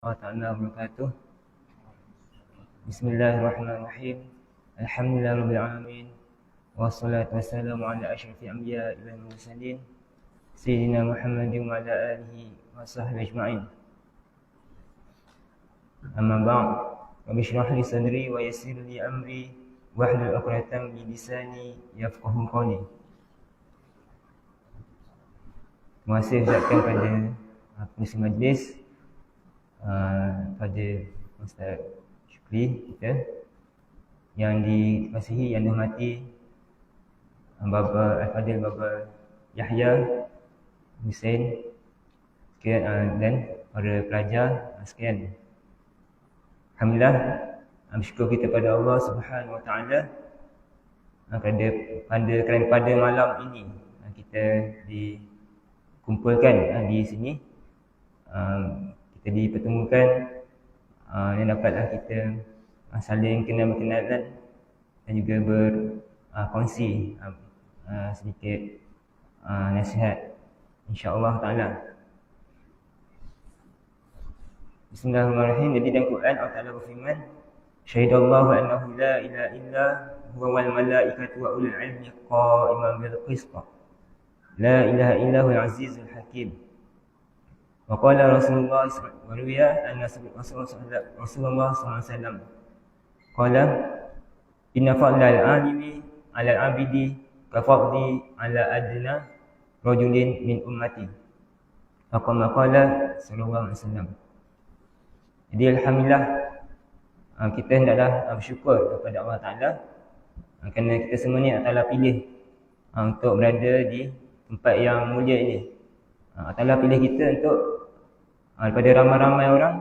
warahmatullahi taala wabarakatuh. Bismillahirrahmanirrahim. Alhamdulillahirabbil alamin. Wassalatu wassalamu ala asyrafil anbiya'i wal mursalin sayyidina Muhammadin wa ala alihi wa sahbihi ajma'in. Amma ba'd. Rabbi shrah li sadri wa yassir li amri wahlul 'uqdatam min lisani yafqahu qawli. Terima kasih ucapkan pada pengisi majlis, pada Ustaz Syukri kita yang dikasihi, yang dihormati Baba Al-Fadil, Baba Yahya Hussein sekalian, dan para pelajar sekalian. Alhamdulillah, bersyukur kita pada Allah Subhanahu Wa Taala kerana pada malam ini kita dikumpulkan di sini, kita dipertemukan dan dapatlah kita saling kenal-berkenalan dan juga berkongsi sedikit nasihat insya-Allah taala. Bismillahirrahmanirrahim. Jadi dalam Quran Allah Taala berfirman, "Syahidallahu annahu la ilaha illa huwa wal malaikatu wa ulul ilmi qa'iman bil qist. La ilaha illa huwal azizul hakim." Wa qala Rasulullah wa ruwiya anna Rasulullah sallallahu alaihi wasallam qala, "Inna fadlal alimi 'ala al-'abidi ka fadli 'ala adna rajulin min ummati." Kama qala sallallahu alaihi wasallam. Jadi alhamdulillah, kita hendaklah bersyukur kepada Allah Taala kerana kita semua ni Allah Taala pilih untuk berada di tempat yang mulia ini. Allah Taala pilih kita untuk daripada ramai-ramai orang,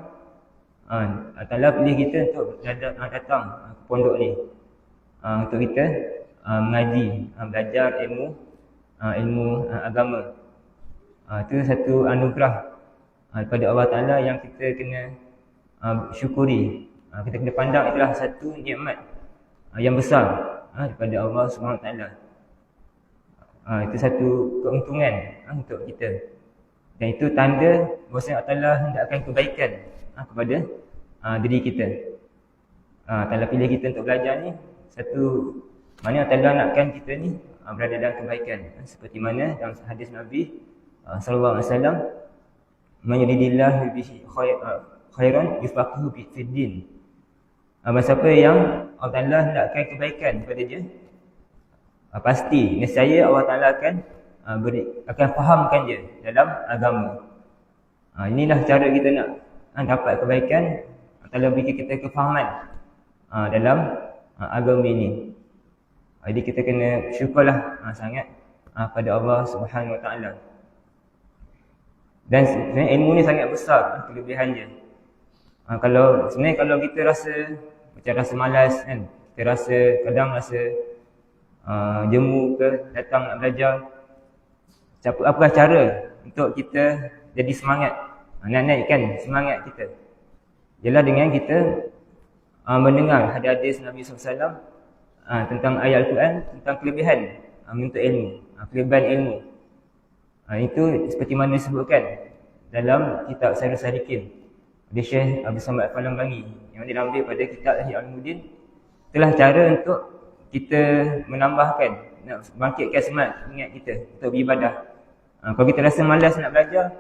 Allah Taala pilih kita untuk datang ke pondok ni, untuk kita mengaji, belajar ilmu agama. Itu satu anugerah daripada Allah Taala yang kita kena syukuri. Kita kena pandang itulah satu nikmat yang besar daripada Allah Subhanahu Wa Taala. Itu satu keuntungan untuk kita. Dan itu tanda bahawa Allah Taala hendakkan kebaikan kepada diri kita. Allah Taala pilih kita untuk belajar ni, satu mana Allah Taala nakkan kita ni berada dalam kebaikan. Seperti mana dalam hadis Nabi sallallahu alaihi wasallam, "Man yuridillahu bihi khairan yufaqihu fid din." Siapa yang Allah Taala hendakkan kebaikan kepada dia, pasti nescaya Allah Taala akan fahamkan dia dalam agama. Inilah cara kita nak dapat kebaikan. Allah Taala beri kita kefahaman dalam agama ini. Jadi kita kena syukurlah sangat pada Allah Subhanahu Wa Taala. Dan sebenarnya ilmu ni sangat besar kelebihan dia. Kalau kita rasa malas kan, kita kadang rasa jemu ke datang nak belajar, apakah cara untuk kita jadi semangat, nak naikkan semangat kita? Ialah dengan kita mendengar hadis Nabi SAW tentang ayat Al-Quran, tentang kelebihan menuntut ilmu, kelebihan ilmu. Itu seperti mana disebutkan dalam kitab Sairus Salikin oleh Syekh Abdul Samad Al-Falangi, yang diambil pada kitab Ihya Ulumuddin. Itulah cara untuk kita menambahkan, nak bangkitkan semangat ingat kita untuk beribadah. Kalau kita rasa malas nak belajar,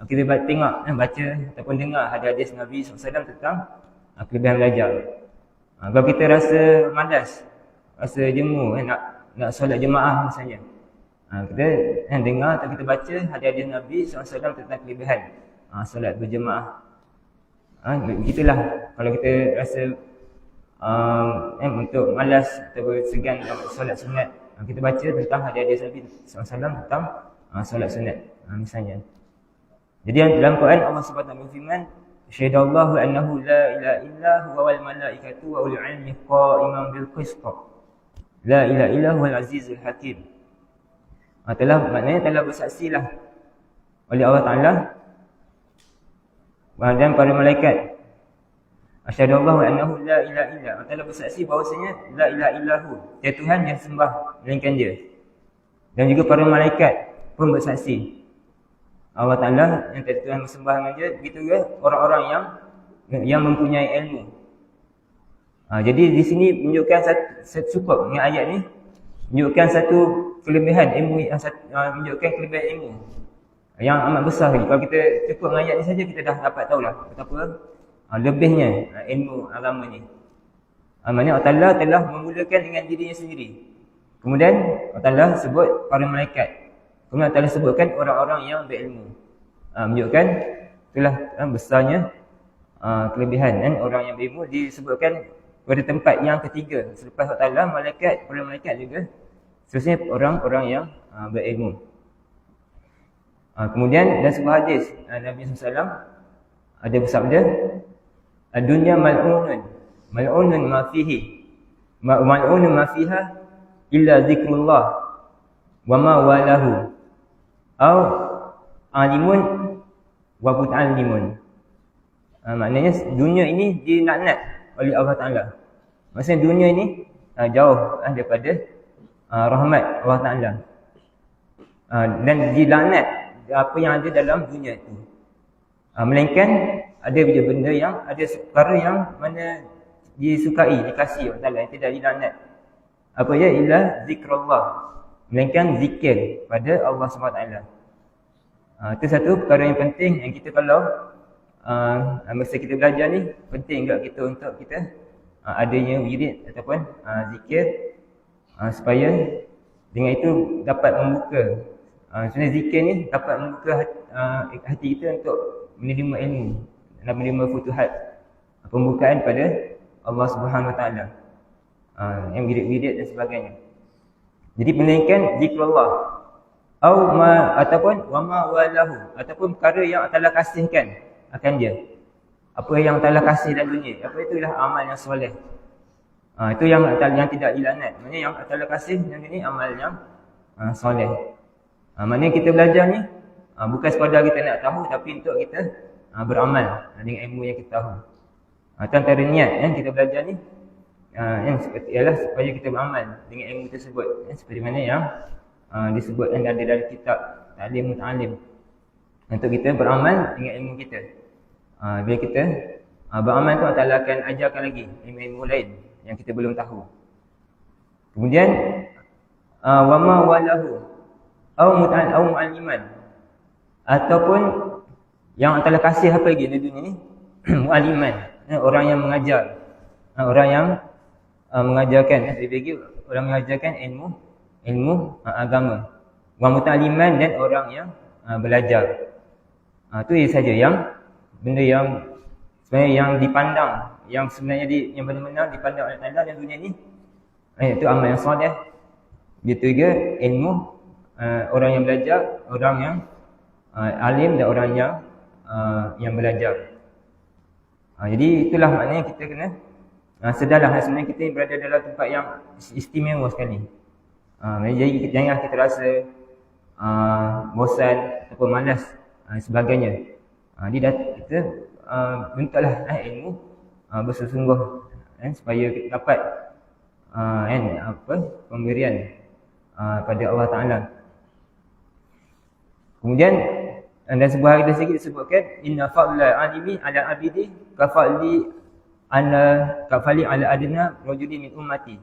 kita tengok, baca ataupun dengar hadis Nabi SAW tentang kelebihan belajar. Kalau kita rasa malas, rasa jemu, nak solat jemaah misalnya, kita dengar atau kita baca hadis Nabi SAW tentang kelebihan solat berjemaah. Begitulah kalau kita rasa untuk malas atau segan solat sunat, kita baca tentang hadis Nabi SAW tentang solat sunat misalnya. Jadi dalam Quran Allah SWT berfirman, "Syahidallahu annahu la ilaha illa huwa wal malaikatu wa ulul ilmi qa'iman bil qist. La ilaha illa huwal azizul hakim." Maknanya telah bersaksilah oleh Allah Taala dan para malaikat. Asyhadallahu annahu la ilaha illa. Allah Taala bersaksi bahawasanya la ilaha illahu, tiada Tuhan yang sembah melainkan dia. Dan juga para malaikat pun bersaksi Allah Ta'ala yang tiada Tuhan bersembah dengan dia. Begitu juga orang-orang yang yang mempunyai ilmu. Jadi di sini menunjukkan satu cukup dengan ayat ni, menunjukkan satu kelebihan ilmu, menunjukkan kelebihan ilmu yang amat besar lagi. Kalau kita cukup dengan ayat ni saja, kita dah dapat tahulah betapa lebihnya ilmu agama ni. Maksudnya Allah Ta'ala telah memulakan dengan dirinya sendiri. Kemudian Allah Ta'ala sebut para malaikat. Kemudian Allah Ta'ala sebutkan orang-orang yang berilmu. Menunjukkan itulah besarnya kelebihan kan, orang yang berilmu disebutkan pada tempat yang ketiga. Selepas Allah Ta'ala, malaikat, para malaikat juga seterusnya orang-orang yang berilmu. Kemudian dalam sebuah hadis Nabi SAW ada bersabda, "Ad-dunya mal'unun ma fihi, mal'unun ma fiha illa zikrullah wa ma walahu au alimun wa muta'allimun." Maknanya dunia ini dilaknat oleh Allah Ta'ala. Maksudnya dunia ini jauh daripada rahmat Allah Ta'ala, dan dilaknat apa yang ada dalam dunia itu. Melainkan ada benda yang, ada perkara yang mana disukai, dikasihi Allah Ta'ala, yang tidak dilaknat. Apa dia? Illa zikrullah, melainkan zikir pada Allah SWT. Itu satu perkara yang penting yang kita kalau masa kita belajar ni, penting juga kita untuk kita adanya wirid ataupun zikir, supaya dengan itu dapat membuka, sebenarnya zikir ni dapat membuka hati kita untuk menerima ilmu dan menerima futuhat, pembukaan pada Allah Subhanahu Wa Taala, yang wirid-wirid dan sebagainya. Jadi melainkan zikrullah ataupun wama walahu, ataupun perkara yang Allah kasihkan akan dia. Apa yang Allah kasih dalam dunia, apa itulah amal yang soleh. Itu yang tidak dilaknat. Maksudnya yang Allah kasih dalam dunia amal yang soleh. Maknanya kita belajar ni bukan sekadar kita nak tahu, tapi untuk kita beramal dengan ilmu yang kita tahu. Itu antara niat yang kita belajar ni, yang seperti ialah supaya kita beramal dengan ilmu tersebut, seperti mana yang disebutkan dalam kitab Ta'lim Muta'alim, untuk kita beramal dengan ilmu kita. Bila kita beramal tu, Allah akan ajarkan lagi ilmu-ilmu lain yang kita belum tahu. Kemudian wama walahu au mu'alliman, ataupun yang Allah kasih apa lagi di dunia ni? Mu'alliman, orang yang mengajar, orang yang mengajarkan, lagi orang mengajarkan ilmu agama. Wa muta'alliman, dan orang yang belajar. Itu saja yang benda yang sebenarnya yang dipandang, yang sebenarnya yang benar-benar dipandang oleh Allah dalam dunia ni, itu amal yang soleh. Begitu juga ilmu, orang yang belajar, orang yang alim, dan orang yang belajar. Jadi itulah maknanya kita kena sedarlah sebenarnya kita berada dalam tempat yang istimewa sekali. Jadi jangan kita rasa bosan ataupun malas sebagainya. Jadi kita bentuklah ilmu bersungguh, supaya kita dapat pemberian pada Allah Ta'ala. Kemudian dan sebuah hadis lagi disebutkan, inna fadla alimi ala abidi kafali ala adna rajuli min ummati.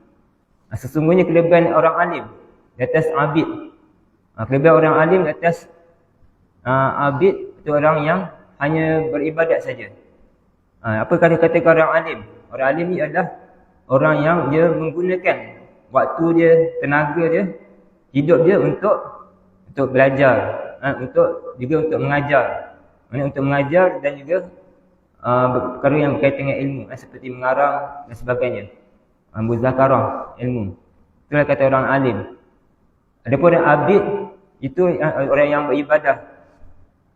Sesungguhnya kelebihan orang alim di atas abid, kelebihan orang alim di atas abid, itu orang yang hanya beribadat saja. Apa kata-kata orang alim? Orang alim ni adalah orang yang dia menggunakan waktu dia, tenaga dia, hidup dia untuk belajar, untuk mengajar. Maksudnya untuk mengajar dan juga perkara yang berkaitan dengan ilmu, seperti mengarang dan sebagainya, muzakarah ilmu. Itulah kata orang alim. Adapun orang abid, itu orang yang beribadah.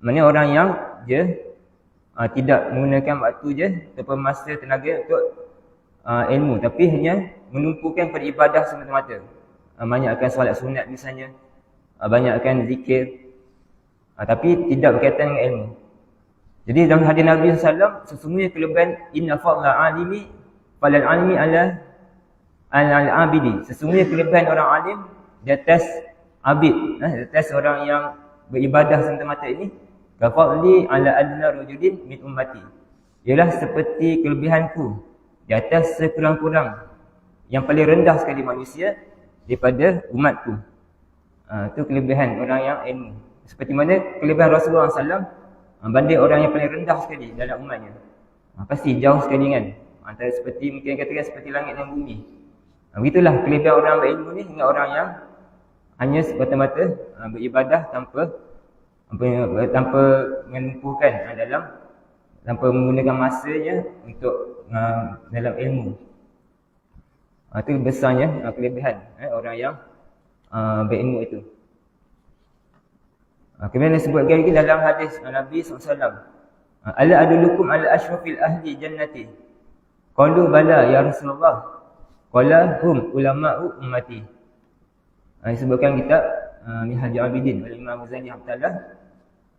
Maksudnya orang yang dia tidak menggunakan waktu je ataupun masa tenaga untuk ilmu, tapi hanya menumpukan pada ibadah semata-mata. Banyakkan solat sunat misalnya, banyakkan zikir, tapi tidak berkaitan dengan ilmu. Jadi dalam hadis Nabi SAW, sesungguhnya kelebihan inna fadla alimi falal alimi ala al-abidi. Sesungguhnya kelebihan orang alim di atas abid, di atas orang yang beribadah semata-mata ini, kafadli ala adna rajulin min ummati. ialah seperti kelebihanku di atas sekurang-kurang yang paling rendah sekali manusia daripada umatku. Itu kelebihan orang yang ilmu. Seperti mana kelebihan Rasulullah SAW banding orang yang paling rendah sekali dalam umatnya. Pasti jauh sekali kan. Antara seperti, mungkin katakan seperti langit dan bumi. Begitulah kelebihan orang berilmu ni dengan orang yang hanya semata-mata beribadah tanpa menumpukan tanpa menggunakan masanya untuk dalam ilmu. Itu besarnya kelebihan orang yang berilmu itu. Kemudian disebutkan lagi dalam hadis Nabi SAW, ala adullukum ala ashrafil ahli jannati. Qalu bala ya Rasulullah. Qala hum ulama'u ummati. Disebutkan kitab Minhajul Abidin oleh Imam Ghazali rahimahullah.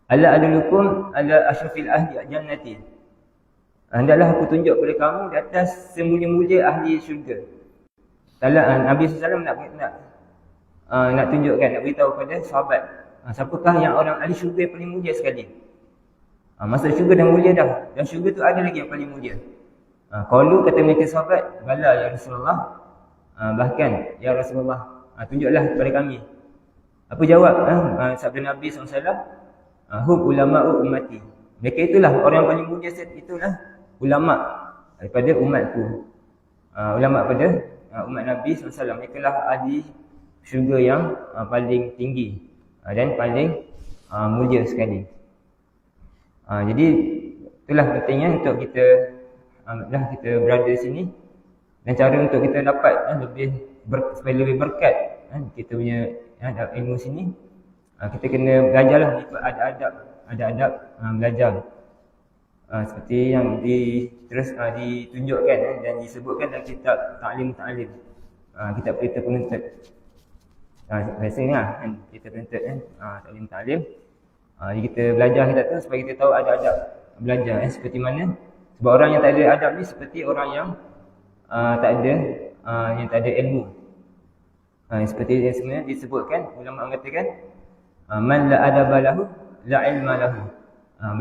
Ala adullukum ala ashrafil ahli jannati. Hendaklah aku tunjuk kepada kamu di atas semulia-mulia ahli syurga. Nabi SAW nak tunjukkan, nak beritahu kepada sahabat, siapakah yang orang ahli syurga yang paling mulia sekali. Masa syurga dah mulia dah, dan syurga tu ada lagi yang paling mulia. Qalu, kata mereka sahabat, bala ya Rasulullah, bahkan ya Rasulullah, tunjuklah kepada kami. Apa jawab sabda Nabi SAW? Hum ulama'u ummati. Mereka itulah orang yang paling mulia, itulah ulama' daripada umatku. Ulama' pada umat Nabi SAW. Mereka lah ahli syurga yang paling tinggi dan paling mulia sekali. Jadi itulah pentingnya untuk kita berada di sini, dan cara untuk kita dapat supaya lebih berkat kita punya ilmu sini, kita kena belajarlah ikut adab belajar. Seperti yang ditunjukkan dan disebutkan dalam kitab Ta'lim, kitab Perintah Penuntut. Biasanya kan kita penuntut Ta'lim. Jadi kita belajar kitab tu supaya kita tahu adab belajar. Seperti mana? Sebab orang yang tak ada adab ni seperti orang yang tak ada ilmu. Seperti yang sebenarnya disebutkan, ulama mengatakan man la adaba lahu la ilma lahu.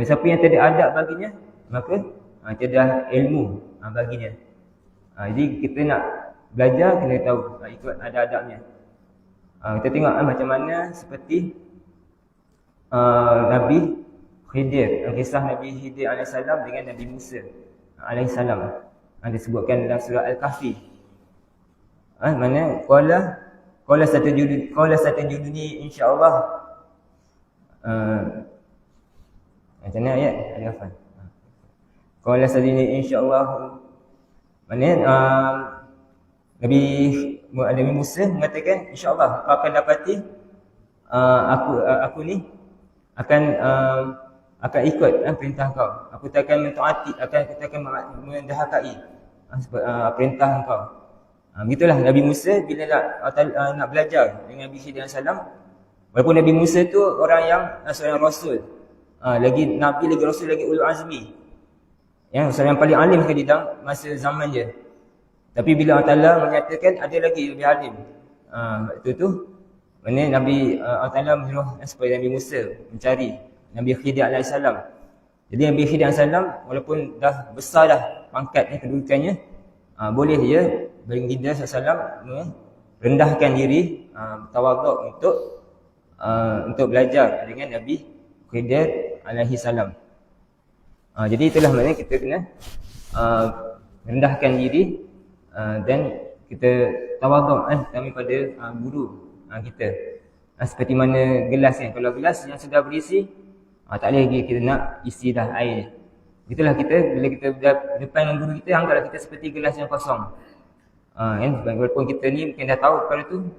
Siapa yang tak ada adab baginya, maka tiada ilmu baginya. Jadi kita nak belajar kena tahu ikut ada adabnya. Kita tengok macam mana seperti Nabi Khidir, kisah Nabi Khidir AS dengan Nabi Musa AS. Disebutkan dalam surah Al-Kahfi. Mana qala satajuduni insya-Allah. Macam mana ayat? Ada hafal. Qala satajuduni insya-Allah. Mana Nabi Musa mengatakan insya-Allah kau akan dapati aku ni akan ikut perintah kau. Aku tak akan mentaati, aku tak akan mendahakai perintah kau. Begitulah Nabi Musa bila nak belajar dengan Nabi Khidir AS. Walaupun Nabi Musa tu orang yang seorang rasul, lagi Nabi, lagi rasul, lagi ulul azmi, yang seorang yang paling alim sekali dalam masa zaman dia. Tapi bila Allah Ta'ala menyatakan ada lagi lebih alim, itu tu mana Nabi Allah Ta'ala menyuruh supaya Nabi Musa mencari Nabi Khidir AS. Jadi Nabi Khidir AS walaupun dah besar dah pangkat kedudukannya, boleh dia baginda SAW merendahkan diri, tawaduk untuk belajar dengan Nabi Khidir AS. Jadi itulah maknanya kita kena rendahkan diri dan kita tawaduk kami pada guru kita. Seperti mana gelas kan, kalau gelas yang sudah berisi, tak boleh lagi kita nak isi dah air. Itulah kita, bila kita depan dengan guru kita, anggaplah kita seperti gelas yang kosong. Walaupun kita ni mungkin dah tahu perkara tu,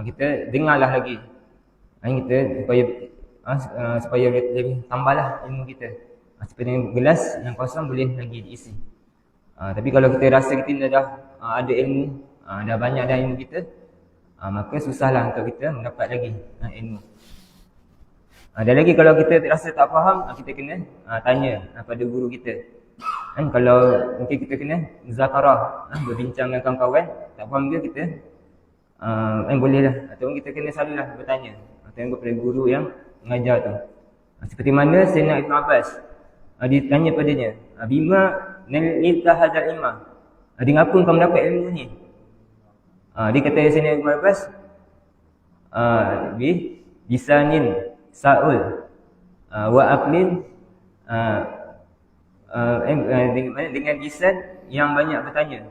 kita dengarlah lagi. Kita supaya lebih tambahlah ilmu kita. Seperti gelas yang kosong boleh lagi diisi. Tapi kalau kita rasa kita dah ada ilmu, dah banyak dah ilmu kita, maka susahlah untuk kita mendapat lagi ilmu. Dan lagi kalau kita rasa tak faham, kita kena tanya pada guru kita. Kalau mungkin kita kena muzakarah, berbincang dengan kawan-kawan, tak faham ke kita, boleh lah. Ataupun kita kena selalulah bertanya, tengok kepada guru yang mengajar tu. Seperti mana Sayyidina Ibn Abbas Ditanya padanya, bima nilta hadzal ilma, dengan apa kau mendapat ilmu ni? Dia kata di sini Ibn Abbas, bisanin sa'ul wa aqlin, dengan lisan yang banyak bertanya,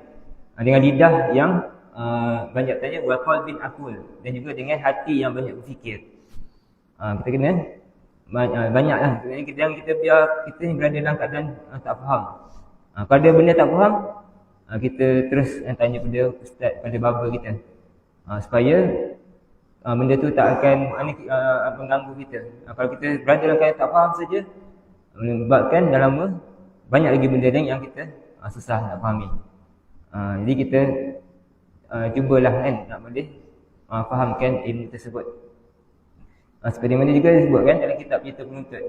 dengan lidah yang banyak bertanya, wa qalbin aqul, dan juga dengan hati yang banyak berfikir. Kita kena banyaklah. Jangan kita biar kita ni berada dalam keadaan tak faham. Kalau ada benda tak faham, kita terus tanya pada ustaz, pada baba kita, supaya benda tu tak akan mengganggu kita. Kalau kita berada dalam keadaan tak faham saja, menyebabkan dalam lama banyak lagi benda lain yang kita susah nak fahami. Jadi kita cubalah kan nak boleh fahamkan ilmu tersebut. Seperti mana juga disebutkan dalam kitab Kitab Penuntut,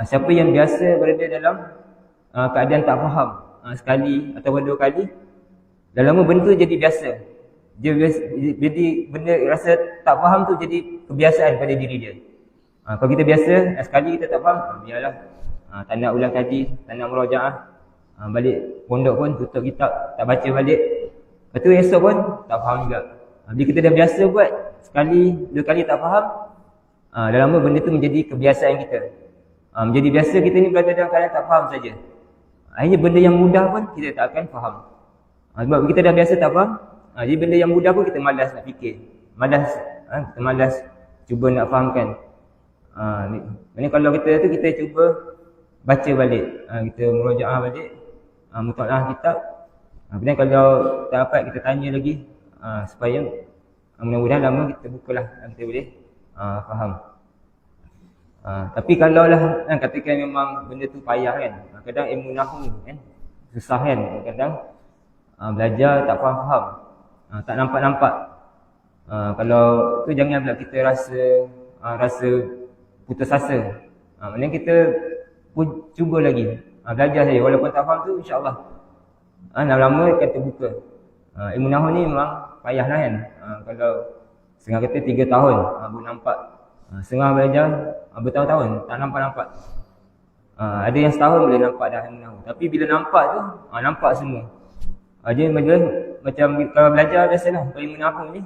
siapa yang biasa berada dalam keadaan tak faham sekali atau dua kali, dalam lama benda tu jadi biasa. Dia biasa, jadi benda rasa tak faham tu jadi kebiasaan pada diri dia. Kalau kita biasa sekali kita tak faham, biarlah, tak nak ulang kaji, tak nak murajaah, balik pondok pun tutup kitab, tak baca balik. Lepas tu esok pun tak faham juga. Bila kita dah biasa buat sekali, dua kali tak faham, dalam lama benda tu menjadi kebiasaan kita. Menjadi biasa kita ni berada dalam keadaan tak faham saja. Akhirnya benda yang mudah pun kita tak akan faham. Sebab kita dah biasa tak faham, jadi benda yang mudah pun kita malas nak fikir, kita malas cuba nak fahamkan. Maksudnya kalau kita cuba baca balik, kita murajaah balik, mutalaah kitab. Kemudian kalau tak dapat, kita tanya lagi, supaya mudah-mudahan lama kita bukalah, kita boleh faham. Tapi kalau lah katakan memang benda tu payah kan, kadang ilmu nahwu kan susah kan, kadang belajar tak faham, tak nampak. Kalau tu jangan pula kita rasa putus asa. Maknanya kita pun cuba lagi belajar saja, walaupun tak faham tu insya-Allah lama-lama akan terbuka. Ilmu nahwu ni memang payah lah kan. Kalau setengah kata 3 tahun baru nampak, setengah belajar bertahun-tahun tak nampak. Ada yang setahun boleh nampak dah ilmu nahwu, tapi bila nampak tu nampak semua. Dia macam kalau belajar biasalah ilmu nahwu ni,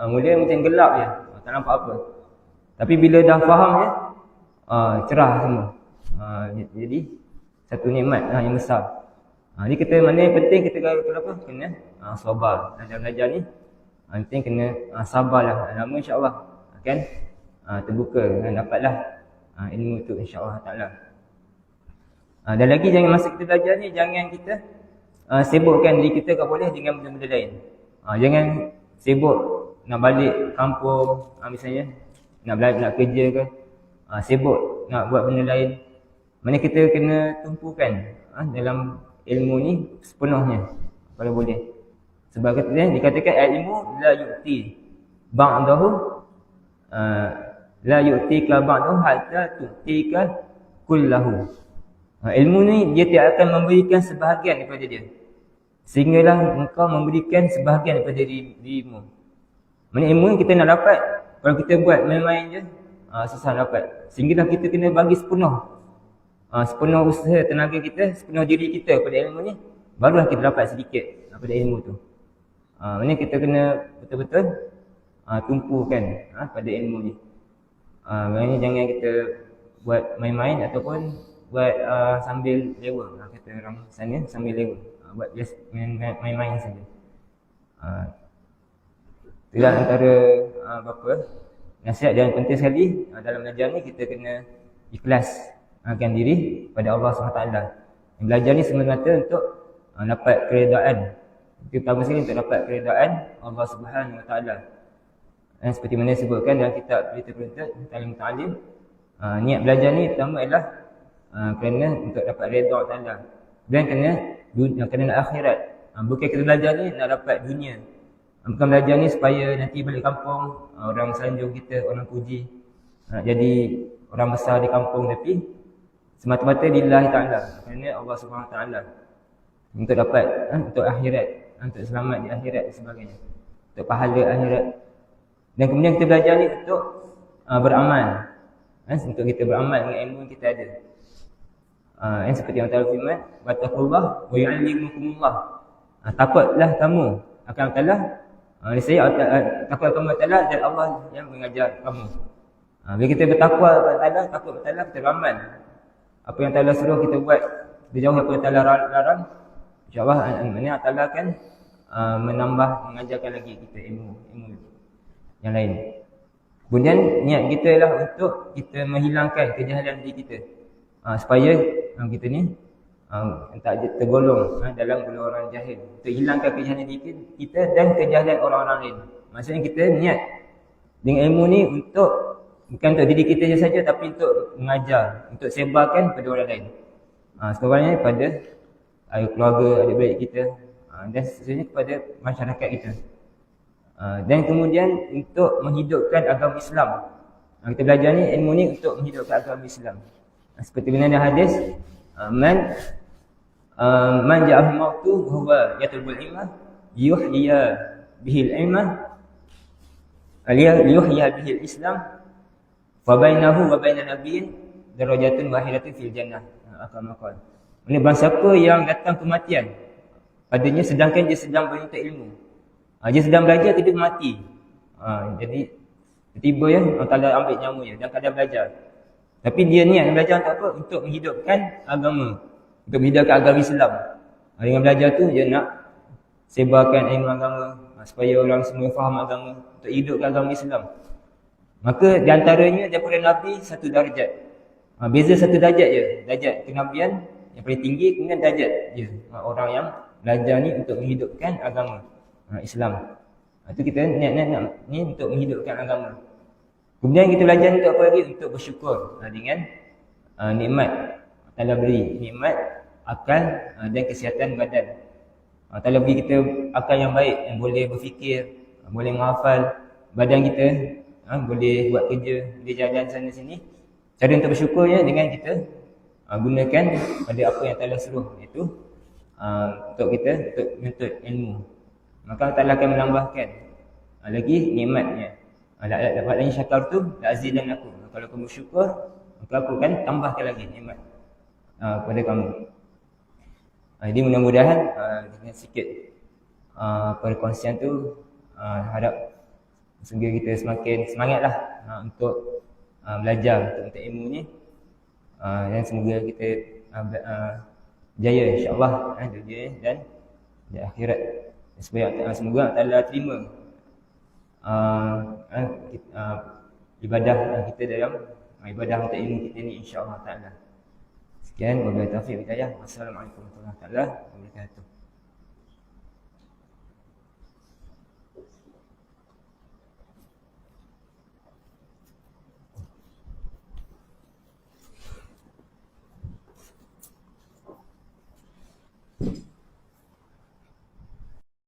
mula macam gelap je, tak nampak apa. Tapi bila dah faham je, cerah semua. Jadi satu nikmat yang besar. Jadi kita mana yang penting kita kena sabar. Dalam belajar ni penting kena sabarlah. Lama insya-Allah akan terbuka dan dapatlah ilmu tu insya-Allah taala. Dan lagi jangan masa kita belajar ni jangan kita sibukkan diri kita kalau boleh dengan benda-benda lain. Jangan sibuk nak balik kampung, misalnya nak kerja ke, sibuk nak buat benda lain. Mana kita kena tumpukan dalam ilmu ni sepenuhnya kalau boleh. Sebab dikatakan ilmu la yu'ti ba'dahu, la yu'tika ba'dahu hatta tu'tika kullahu. Ilmu ni dia tidak akan memberikan sebahagian daripada dia, sehinggalah engkau memberikan sebahagian daripada dirimu. Maksudnya ilmu ni kita nak dapat, kalau kita buat main-main je susah dapat. Sehinggalah kita kena bagi sepenuh usaha, tenaga kita, sepenuh diri kita pada ilmu ni, barulah kita dapat sedikit pada ilmu tu. Maksudnya kita kena betul-betul tumpukan pada ilmu ni. Maksudnya jangan kita buat main-main ataupun buat sambil lewa, kata orang sana, sambil lewa, buat just main-main saja. Itulah antara nasihat yang penting sekali dalam belajar ni. Kita kena ikhlas akan diri pada Allah SWT. Belajar ni semata-mata untuk dapat keredaan. Pertama sekali untuk dapat keredaan Allah SWT. Dan seperti mana disebutkan dalam kitab Berita Penuntut Ta'lim Ta'lim, niat belajar ni pertama adalah kerana untuk dapat redha ta'ala, dan kena nak akhirat. Bukan kita belajar ni nak dapat dunia. Bukan belajar ni supaya nanti balik kampung orang sanjung kita, orang puji, nak jadi orang besar di kampung, tapi semata-mata lillahi ta'ala, kerana Allah SWT, untuk dapat untuk akhirat, untuk selamat di akhirat dan sebagainya, untuk pahala akhirat. Dan kemudian kita belajar ni untuk beramal, untuk kita beramal dengan ilmu yang kita ada. Yang seperti yang Allah firman, wattaqullah wa yu'allimukumullah. Takutlah kamu akan Allah. Saya takut kamu Allah dan Allah yang mengajar kamu. Bila kita bertakwa kepada Allah, takut kepada Allah, kita beramal. Apa yang Allah suruh kita buat, dijauh apa yang Allah larang, insya-Allah Allah akan menambah, mengajarkan lagi kita ilmu yang lain. Kemudian niat kita lah untuk kita menghilangkan kejahalan diri kita, supaya kita ni tak tergolong dalam golongan orang jahil. Untuk hilangkan kejahalan diri kita dan kejahalan orang-orang lain. Maksudnya kita niat dengan ilmu ni untuk, bukan untuk diri kita saja, tapi untuk mengajar, untuk sebarkan pada orang lain. Sekurang-kurangnya pada keluarga, adik-beradik kita, dan seterusnya kepada masyarakat kita. Dan kemudian untuk menghidupkan agama Islam. Kita belajar ni, ilmu ni untuk menghidupkan agama Islam. Seperti bina hadis, man ja'ahu mautu huwa yatlubul ilma yuhya bihil ilma liyuhya bihil Islam fa bainahu wa bainan nabiyyin darajatun wahidatun fil jannah. Akan ini barang siapa yang datang kematian padanya sedangkan dia sedang menuntut ilmu, dia sedang belajar tiba mati, jadi tiba ya Allah Taala ambil nyawanya dalam keadaan belajar. Tapi dia niat belajar untuk apa? Untuk menghidupkan agama, untuk menghidupkan agama Islam. Dengan belajar tu dia nak sebarkan ilmu agama, supaya orang semua faham agama, untuk hidupkan agama Islam. Maka di antaranya daripada Nabi satu darjat. Beza satu darjat je. Darjat kenabian yang paling tinggi, kemudian darjat je orang yang belajar ni untuk menghidupkan agama Islam. Itu kita niat ni untuk menghidupkan agama. Kemudian kita belajar untuk apa lagi? Untuk bersyukur dengan nikmat Allah beri, nikmat akal dan kesihatan badan. Allah beri kita akal yang baik, yang boleh berfikir, boleh menghafal. Badan kita boleh buat kerja, boleh jalan sana sini. Cara untuk bersyukurnya dengan kita gunakan pada apa yang Allah suruh, iaitu untuk kita untuk menuntut ilmu. Maka Allah akan menambahkan lagi nikmatnya. La'in syakartum la'azidannakum. Kalau kamu bersyukur, maka aku akan tambahkan lagi nikmat kepada kamu. Jadi mudah-mudahan dengan sikit perkongsian tu, harap sehingga kita semakin semangatlah untuk belajar untuk ilmu ni, dan semoga kita jaya insya-Allah dunia dan di akhirat. Semoga Allah terima ibadah kita dalam ibadah untuk ilmu kita ni insya-Allah taala. Sekian, wabillahi taufiq hidayah. Wassalamualaikum warahmatullahi wabarakatuh.